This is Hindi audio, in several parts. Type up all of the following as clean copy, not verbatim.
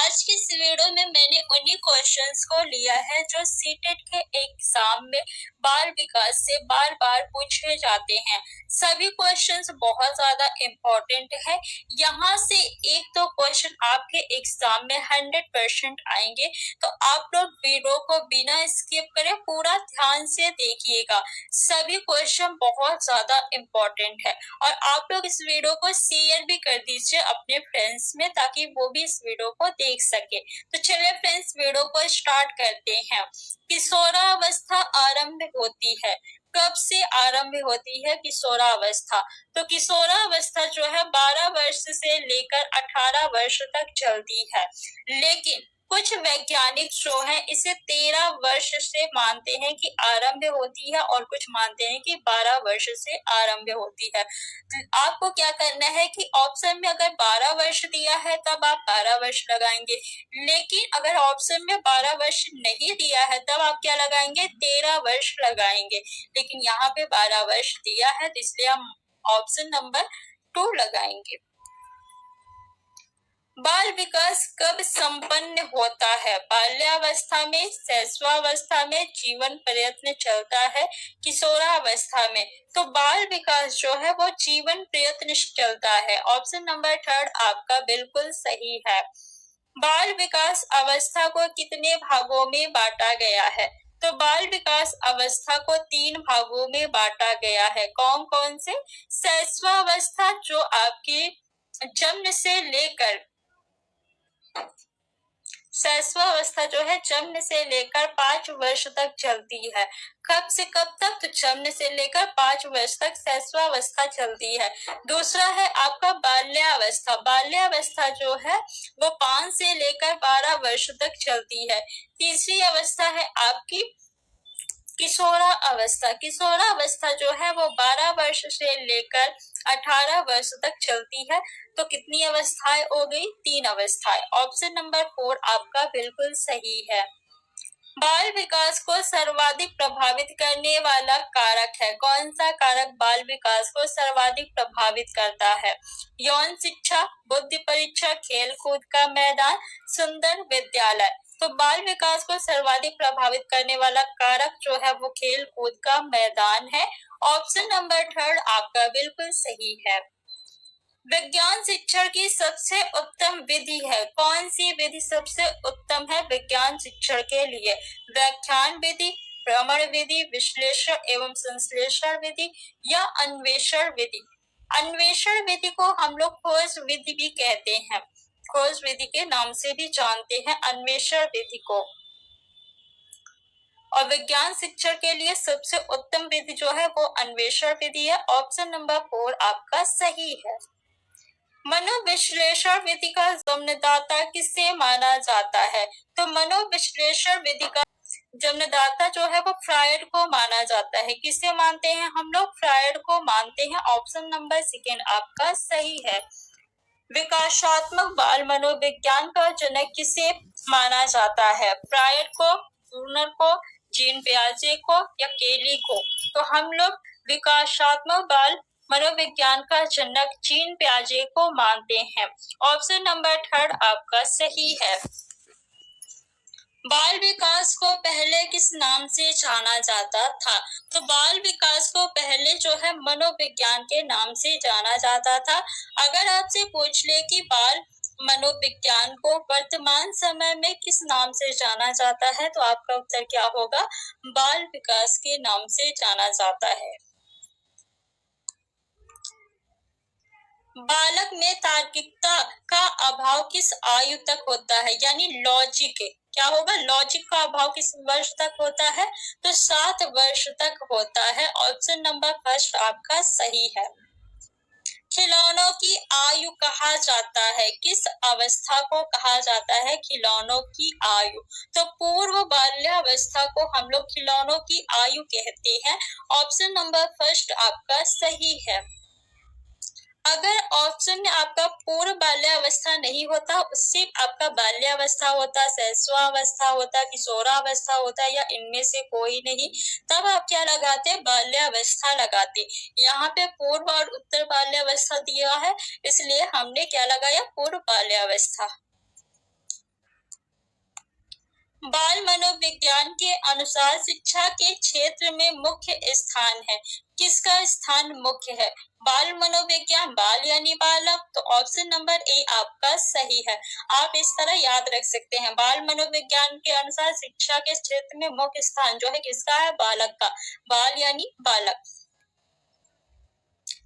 आज की इस वीडियो में मैंने उन्हीं क्वेश्चंस को लिया है जो सीटेट के एग्जाम में बाल विकास से बार बार पूछे जाते हैं। सभी क्वेश्चंस बहुत ज्यादा इम्पोर्टेंट है। यहाँ से एक दो क्वेश्चन आपके एग्जाम में 100% आएंगे, तो आप लोग वीडियो को बिना स्किप करे पूरा ध्यान से देखिएगा। सभी क्वेश्चन बहुत ज्यादा इम्पोर्टेंट है और आप लोग इस वीडियो को शेयर भी कर दीजिए अपने फ्रेंड्स में, ताकि वो भी इस वीडियो को देख सके। तो चलिए फ्रेंड्स, वीडियो को स्टार्ट करते हैं। किशोरावस्था आरंभ होती है, कब से आरंभ होती है किशोरावस्था? तो किशोरावस्था जो है 12 वर्ष से लेकर 18 वर्ष तक चलती है, लेकिन कुछ वैज्ञानिक जो है इसे 13 वर्ष से मानते हैं कि आरंभ होती है और कुछ मानते हैं कि 12 वर्ष से आरंभ होती है। आपको क्या करना है कि ऑप्शन में अगर 12 वर्ष दिया है तब आप 12 वर्ष लगाएंगे, लेकिन अगर ऑप्शन में 12 वर्ष नहीं दिया है तब आप क्या लगाएंगे? 13 वर्ष लगाएंगे। लेकिन यहाँ पे 12 वर्ष दिया है तो इसलिए हम ऑप्शन नंबर 2 लगाएंगे। बाल विकास कब संपन्न होता है? बाल्यावस्था में, शैशवावस्था में, जीवन प्रयत्न चलता है, किशोरावस्था में। तो बाल विकास जो है वो जीवन प्रयत्न चलता है। ऑप्शन नंबर 3 आपका बिल्कुल सही है। बाल विकास अवस्था को कितने भागों में बांटा गया है? तो बाल विकास अवस्था को 3 भागों में बांटा गया है। कौन कौन से? शैशवावस्था जो आपके जन्म से लेकर शैशवावस्था जो है जन्म से लेकर 5 वर्ष तक चलती है। कब से कब तक? तो जन्म से लेकर 5 वर्ष तक शैशवावस्था चलती है। दूसरा है आपका बाल्यावस्था। बाल्यावस्था जो है वो 5 से लेकर 12 वर्ष तक चलती है। तीसरी अवस्था है आपकी किशोरा अवस्था। किशोरा अवस्था जो है वो 12 वर्ष से लेकर 18 वर्ष तक चलती है। तो कितनी अवस्थाएं हो गई? 3 अवस्थाएं। ऑप्शन नंबर 4 आपका बिल्कुल सही है। बाल विकास को सर्वाधिक प्रभावित करने वाला कारक है। कौन सा कारक बाल विकास को सर्वाधिक प्रभावित करता है? यौन शिक्षा, बुद्धि परीक्षा, खेल कूद का मैदान, सुंदर विद्यालय। तो बाल विकास को सर्वाधिक प्रभावित करने वाला कारक जो है वो खेल कूद का मैदान है। ऑप्शन नंबर 3 आपका बिल्कुल सही है। विज्ञान शिक्षण की सबसे उत्तम विधि है। कौन सी विधि सबसे उत्तम है विज्ञान शिक्षण के लिए? व्याख्यान विधि, भ्रमण विधि, विश्लेषण एवं संश्लेषण विधि या अन्वेषण विधि? अन्वेषण विधि को हम लोग खोज विधि भी कहते हैं, खोज विधि के नाम से भी जानते हैं अन्वेषण विधि को। और विज्ञान शिक्षण के लिए सबसे उत्तम विधि जो है वो अन्वेषण विधि है। ऑप्शन नंबर 4 आपका सही है। मनोविश्लेषण विधि का जन्मदाता किसे माना जाता है? तो मनोविश्लेषण विधि का जन्मदाता जो है वो फ्रायड को माना जाता है। किसे मानते हैं हम लोग? फ्रायड को मानते हैं। ऑप्शन नंबर 2 आपका सही है। विकासात्मक बाल मनोविज्ञान का जनक किसे माना जाता है? फ्रायड को, ब्रूनर को, जीन पियाजे को या केली को? तो हम लोग विकासात्मक बाल मनोविज्ञान का जनक जीन पियाजे को मानते हैं। ऑप्शन नंबर 3 आपका सही है। बाल विकास को पहले किस नाम से जाना जाता था? तो बाल विकास को पहले जो है मनोविज्ञान के नाम से जाना जाता था। अगर आपसे पूछ ले कि बाल मनोविज्ञान को वर्तमान समय में किस नाम से जाना जाता है, तो आपका उत्तर क्या होगा? बाल विकास के नाम से जाना जाता है। बालक में तार्किकता का अभाव किस आयु तक होता है? यानी लॉजिक, क्या होगा? लॉजिक का अभाव किस वर्ष तक होता है? तो 7 वर्ष तक होता है। ऑप्शन नंबर 1 आपका सही है। खिलौनों की आयु कहा जाता है, किस अवस्था को कहा जाता है खिलौनों की आयु? तो पूर्व बाल्यावस्था को हम लोग खिलौनों की आयु कहते हैं। ऑप्शन नंबर 1 आपका सही है। अगर ऑप्शन में आपका पूर्व बाल्यावस्था नहीं होता, उससे आपका बाल्यावस्था होता, शैशवावस्था होता, किशोरावस्था होता या इनमें से कोई नहीं, तब आप क्या लगाते? बाल्यावस्था लगाते। यहाँ पे पूर्व और उत्तर बाल्यावस्था दिया है, इसलिए हमने क्या लगाया? पूर्व बाल्यावस्था। मनोविज्ञान के अनुसार शिक्षा के क्षेत्र में मुख्य स्थान है। किसका स्थान मुख्य है? बाल मनोविज्ञान, बाल यानी बालक, तो ऑप्शन नंबर ए आपका सही है। आप इस तरह याद रख सकते हैं, बाल मनोविज्ञान के अनुसार शिक्षा के क्षेत्र में मुख्य स्थान जो है किसका है? बालक का। बाल यानी बालक।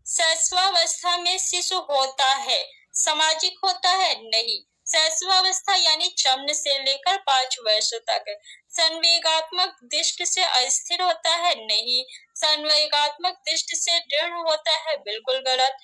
शैशवावस्था में शिशु होता है, सामाजिक होता है? नहीं। शैशवावस्था यानी जन्म से लेकर 5 वर्ष तक। संवेगात्मक दृष्टि से अस्थिर होता है? नहीं। संवेगात्मक दृष्टि से दृढ़ होता है? बिल्कुल गलत।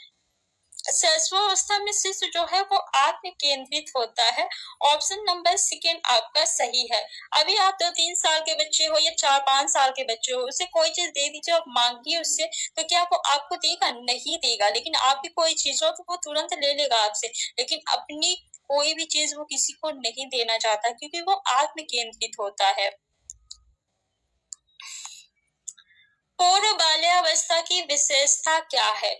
शैशवावस्था में शिशु जो है वो आत्म केंद्रित होता है। ऑप्शन नंबर सेकेंड आपका सही है। अभी आप 2-3 साल के बच्चे हो या 4-5 साल के बच्चे हो, उसे कोई चीज दे दीजिए, आप मांगिए उससे, तो क्या वो आपको देगा? नहीं देगा। लेकिन आपकी कोई चीज हो तो वो तुरंत ले लेगा आपसे, लेकिन अपनी कोई भी चीज वो किसी को नहीं देना चाहता, क्योंकि वो आत्म केंद्रित होता है। पूर्व बाल्यावस्था की विशेषता क्या है?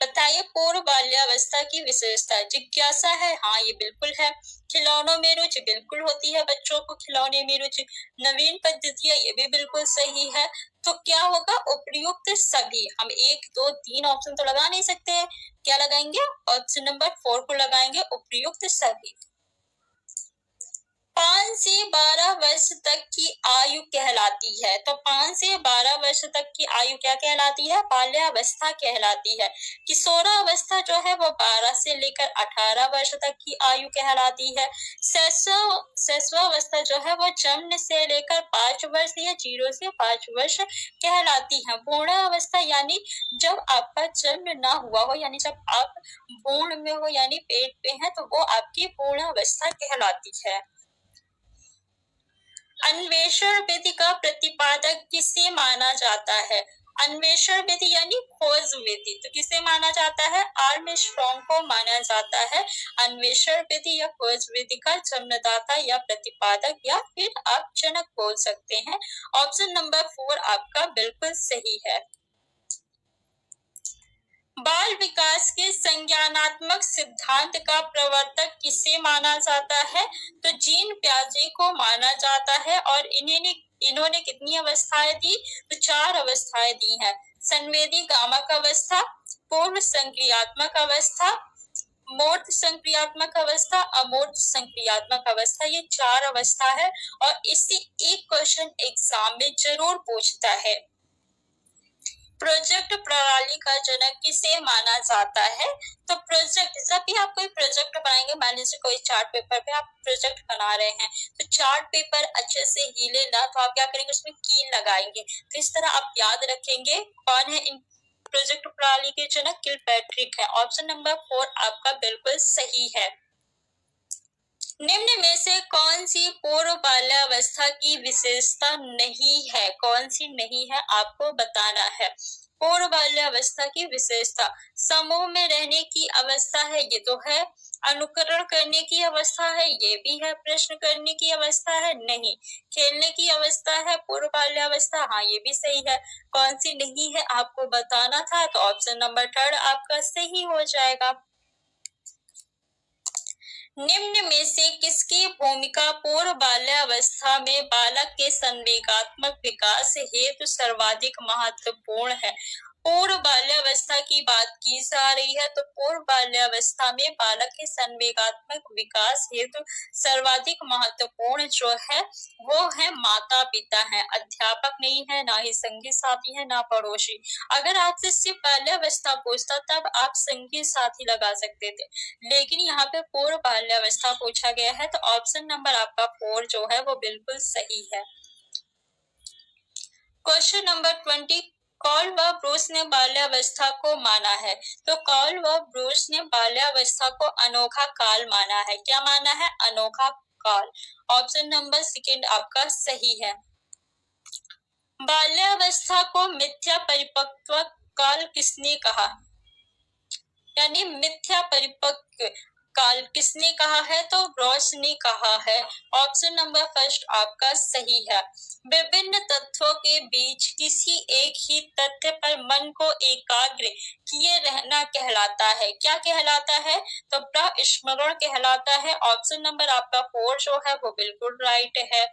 बताइए, पूर्व बाल्यावस्था की विशेषता। जिज्ञासा है? हाँ, ये बिल्कुल है। खिलौनों में रुचि? बिल्कुल होती है बच्चों को खिलौने में रुचि। नवीन पद्धतियां? ये भी बिल्कुल सही है। तो क्या होगा? उपर्युक्त सभी। हम 1, 2, 3 ऑप्शन तो लगा नहीं सकते, क्या लगाएंगे? ऑप्शन नंबर 4 को लगाएंगे, उपर्युक्त सभी। 5 से 12 वर्ष तक की आयु कहलाती है। तो 5 से 12 वर्ष तक की आयु क्या कहलाती है? बाल्यावस्था कहलाती है। किशोरावस्था जो है वो 12 से लेकर 18 वर्ष तक की आयु कहलाती है। शैशवावस्था जो है वो जन्म से लेकर 5 वर्ष या 0 से 5 वर्ष कहलाती है। पूर्णावस्था यानी जब आपका जन्म ना हुआ हो, यानी जब आप भ्रूण में हो यानी पेट पे हैं, तो वो आपकी पूर्णावस्था कहलाती है। अन्वेषण विधि का प्रतिपादक किसे माना जाता है? अन्वेषण विधि यानी खोज विधि, तो किसे माना जाता है? आर्मस्ट्रॉन्ग को माना जाता है अन्वेषण विधि या खोज विधि का जन्मदाता या प्रतिपादक, या फिर आप जनक बोल सकते हैं। ऑप्शन नंबर 4 आपका बिल्कुल सही है। बाल विकास के संज्ञानात्मक सिद्धांत का प्रवर्तक किसे माना जाता है? तो जीन पियाजे को माना जाता है। और इन्होंने कितनी अवस्थाएं दी? तो 4 अवस्थाएं दी हैं। संवेदी गामक अवस्था, पूर्व संक्रियात्मक अवस्था, मूर्त संक्रियात्मक अवस्था, अमूर्त संक्रियात्मक अवस्था, ये 4 अवस्था है। और इससे एक क्वेश्चन एग्जाम में जरूर पूछता है। प्रोजेक्ट प्रणाली का जनक किसे माना जाता है? तो प्रोजेक्ट, जब भी आप कोई प्रोजेक्ट बनाएंगे, मान लीजिए कोई चार्ट पेपर पे आप प्रोजेक्ट बना रहे हैं, तो चार्ट पेपर अच्छे से हिले ना, तो आप क्या करेंगे? उसमें कील लगाएंगे। तो इस तरह आप याद रखेंगे कौन है इन प्रोजेक्ट प्रणाली के जनक? किलपैट्रिक है। ऑप्शन नंबर 4 आपका बिल्कुल सही है। निम्न में से कौन सी पूर्व बाल्यावस्था की विशेषता नहीं है? कौन सी नहीं है आपको बताना है। पूर्व बाल्यावस्था की विशेषता, समूह में रहने की अवस्था है, ये तो है। अनुकरण करने की अवस्था है, ये भी है। प्रश्न करने की अवस्था है, नहीं। खेलने की अवस्था है पूर्व बाल्यावस्था, हाँ ये भी सही है। कौन सी नहीं है आपको बताना था, तो ऑप्शन नंबर 3 आपका सही हो जाएगा। निम्न में से किसकी भूमिका पूर्व बाल्यावस्था में बालक के संवेगात्मक विकास हेतु सर्वाधिक महत्वपूर्ण है? पूर्व बाल्यावस्था की बात की जा रही है, तो पूर्व बाल्यावस्था में बालक के संवेगात्मक विकास हेतु सर्वाधिक महत्वपूर्ण जो है वो है माता पिता है, अध्यापक नहीं है, ना ही संगी साथी है, ना पड़ोसी। अगर आपसे सिर्फ बाल्यावस्था पूछता तब आप संगी साथी लगा सकते थे, लेकिन यहाँ पे पूर्व बाल्यावस्था पूछा गया है, तो ऑप्शन नंबर आपका 4 जो है वो बिल्कुल सही है। क्वेश्चन नंबर 20, कॉल व ब्रूस ने बाल्यावस्था को माना है। तो कॉल व ब्रूस ने बाल्यावस्था को अनोखा काल माना है। क्या माना है? अनोखा काल। ऑप्शन नंबर 2 आपका सही है। बाल्यावस्था को मिथ्या परिपक्व काल किसने कहा? यानी मिथ्या परिपक्व काल किसने कहा है? तो ब्रॉस ने कहा है। ऑप्शन नंबर 1 आपका सही है। विभिन्न तत्वों के बीच किसी एक ही तथ्य पर मन को एकाग्र किए रहना कहलाता है। क्या कहलाता है? तो प्रस्मरण कहलाता है। ऑप्शन नंबर आपका 4 जो है वो बिल्कुल राइट है।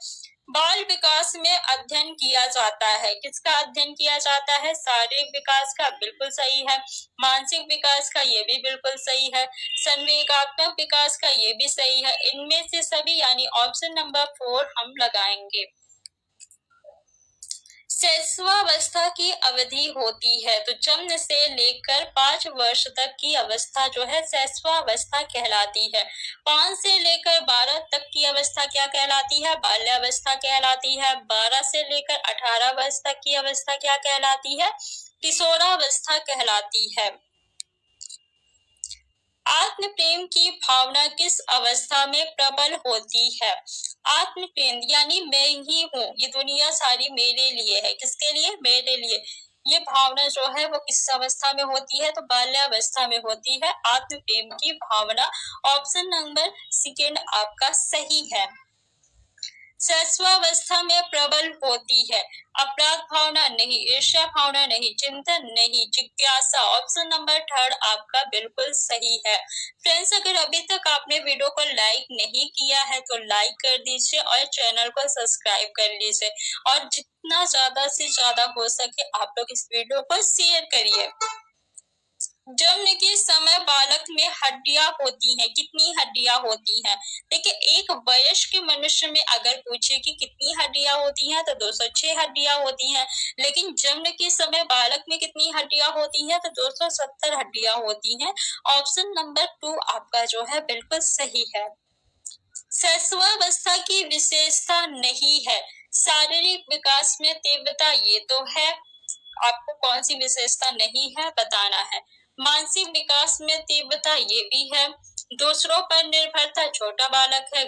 बाल विकास में अध्ययन किया जाता है, किसका अध्ययन किया जाता है? शारीरिक विकास का, बिल्कुल सही है। मानसिक विकास का, ये भी बिल्कुल सही है। संवेगात्मक विकास का, ये भी सही है। इनमें से सभी यानी ऑप्शन नंबर 4 हम लगाएंगे। शैशवावस्था की अवधि होती है, तो जन्म से लेकर 5 वर्ष तक की अवस्था जो है शैशवावस्था कहलाती है। 5 से लेकर 12 तक की अवस्था क्या कहलाती है? बाल्यावस्था कहलाती है। 12 से लेकर 18 वर्ष तक की अवस्था क्या कहलाती है? किशोरावस्था कहलाती है। आत्म प्रेम की भावना किस अवस्था में प्रबल होती है? आत्म प्रेम यानी मैं ही हूँ, ये दुनिया सारी मेरे लिए है। किसके लिए? मेरे लिए। ये भावना जो है वो किस अवस्था में होती है? तो बाल्यावस्था में होती है आत्म प्रेम की भावना। ऑप्शन नंबर 2 आपका सही है। शैशवावस्था में प्रबल होती है अपराध भावना नहीं, ईर्ष्या भावना नहीं, चिंतन नहीं, जिज्ञासा। ऑप्शन नंबर 3 आपका बिल्कुल सही है। फ्रेंड्स, अगर अभी तक आपने वीडियो को लाइक नहीं किया है तो लाइक कर दीजिए और चैनल को सब्सक्राइब कर लीजिए और जितना ज्यादा से ज्यादा हो सके आप लोग इस वीडियो को शेयर करिए। जन्म के समय बालक में हड्डियां होती हैं, कितनी हड्डियां होती हैं? देखिए, एक वयस्क मनुष्य में अगर पूछे कि कितनी हड्डियां होती हैं तो 206 हड्डियां होती हैं, लेकिन जन्म के समय बालक में कितनी हड्डियां होती हैं? तो 270 हड्डियां होती हैं। ऑप्शन नंबर 2 आपका जो है बिल्कुल सही है। शैशवावस्था की विशेषता नहीं है, शारीरिक विकास में तीव्रता, ये तो है। आपको कौन सी विशेषता नहीं है बताना है। मानसिक विकास में तीव्रता, ये भी है। दूसरों पर निर्भरता, छोटा बालक है,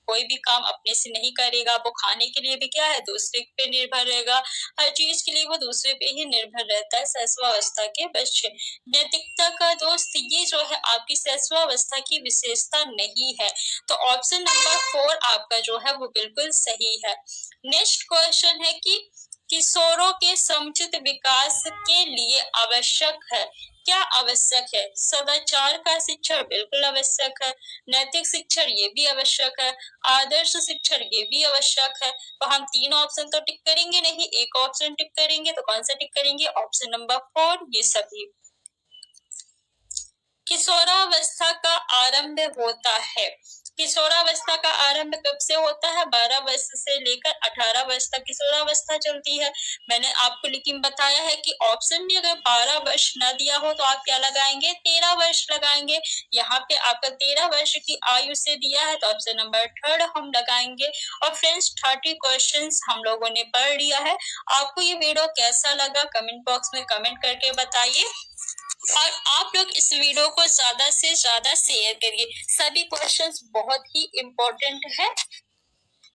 कोई भी काम अपने से नहीं करेगा, वो खाने के लिए भी क्या है? दूसरे पे निर्भर रहेगा। हर चीज के लिए वो दूसरे पे ही निर्भर रहता है शैशवावस्था के बच्चे। नैतिकता का दोस्त, ये जो है आपकी शैशवावस्था की विशेषता नहीं है। तो ऑप्शन नंबर 4 आपका जो है वो बिल्कुल सही है। नेक्स्ट क्वेश्चन है कि किशोरों के समुचित विकास के लिए आवश्यक है, क्या आवश्यक है? सदाचार का शिक्षण, बिल्कुल आवश्यक है। नैतिक शिक्षण, ये भी आवश्यक है। आदर्श शिक्षण, ये भी आवश्यक है। तो हम 3 ऑप्शन तो टिक करेंगे नहीं, एक ऑप्शन टिक करेंगे। तो कौन सा टिक करेंगे? ऑप्शन नंबर 4, ये सभी। किशोरावस्था का आरंभ होता है, किशोरावस्था का आरंभ कब से होता है? 12 वर्ष से लेकर 18 वर्ष तक किशोरावस्था चलती है। मैंने आपको लेकिन बताया है कि ऑप्शन में अगर 12 वर्ष न दिया हो तो आप क्या लगाएंगे? 13 वर्ष लगाएंगे। यहाँ पे आपका 13 वर्ष की आयु से दिया है तो ऑप्शन नंबर 3 हम लगाएंगे। और फ्रेंड्स, 30 क्वेश्चंस हम लोगों ने पढ़ लिया है। आपको ये वीडियो कैसा लगा कमेंट बॉक्स में कमेंट करके बताइए और आप लोग इस वीडियो को ज्यादा से ज्यादा शेयर करिए। सभी क्वेश्चंस बहुत ही इम्पोर्टेंट है।